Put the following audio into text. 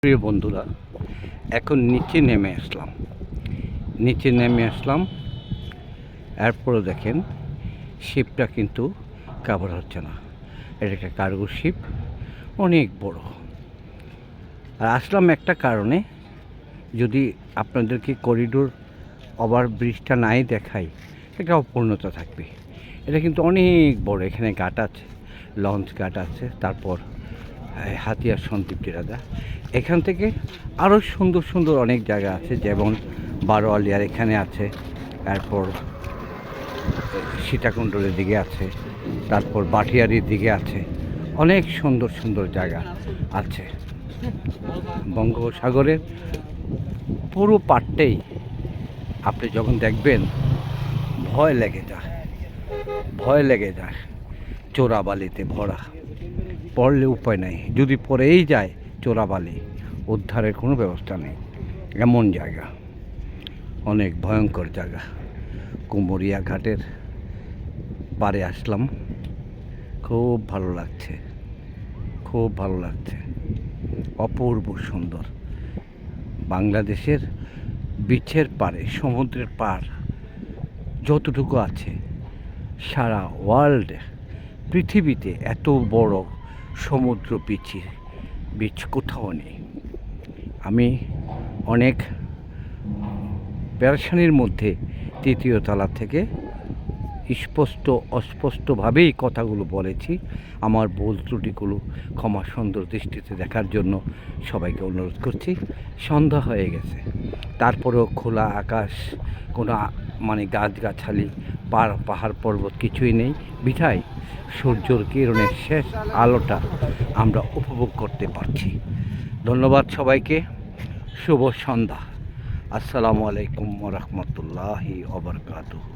প্রিয় বন্ধুরা, এখন নিচে নেমে আসলাম। এরপরে দেখেন শিপটা কিন্তু কাভার হচ্ছে না। এটা একটা কার্গো শিপ, অনেক বড়। আর আসলাম একটা কারণে, যদি আপনাদেরকে করিডোর ওভার ব্রিজটা নাই দেখাই, একটা অপূর্ণতা থাকবে। এটা কিন্তু অনেক বড়। এখানে ঘাট আছে, লঞ্চ ঘাট আছে, তারপর হাতিয়ার সন্দ্বীপ টেরাদা। এখান থেকে আরও সুন্দর সুন্দর অনেক জায়গা আছে, যেমন বারোয়ালিয়ার এখানে আছে, তারপর সীতাকুণ্ডের দিকে আছে, তারপর বাটিয়ারির দিকে আছে। অনেক সুন্দর সুন্দর জায়গা আছে। বঙ্গোপসাগরের পুরো পাড়টাই আপনি যখন দেখবেন ভয় লেগে যায়। চোরাবালিতে ভরা, পড়লে উপায় নাই। যদি পড়েই যায় চোরাবালি, উদ্ধারের কোনো ব্যবস্থা নেই। এমন জায়গা, অনেক ভয়ঙ্কর জায়গা। কুমোরিয়া ঘাটের পাড়ে আসলাম, খুব ভালো লাগছে। অপূর্ব সুন্দর। বাংলাদেশের বিচের পাড়ে, সমুদ্রের পাড় যতটুকু আছে, সারা ওয়ার্ল্ডে, পৃথিবীতে এত বড় সমুদ্র বিচ কোথাও নেই। আমি অনেক পেরেশানির মধ্যে তৃতীয় তলা থেকে অস্পষ্টভাবেই কথাগুলো বলেছি। আমার ভুল ত্রুটিগুলো ক্ষমা সুন্দর দৃষ্টিতে দেখার জন্য সবাইকে অনুরোধ করছি। সন্ধ্যা হয়ে গেছে, তারপরেও খোলা আকাশ, কোনো গাছগাছালি, পাহাড় পর্বত কিছুই নেই। বিধায় সূর্যের কিরণের শেষ আলোটা আমরা উপভোগ করতে পারছি। ধন্যবাদ সবাইকে। শুভ সন্ধ্যা। আসসালামু আলাইকুম ওয়া রাহমাতুল্লাহি ওয়া বারাকাতুহু।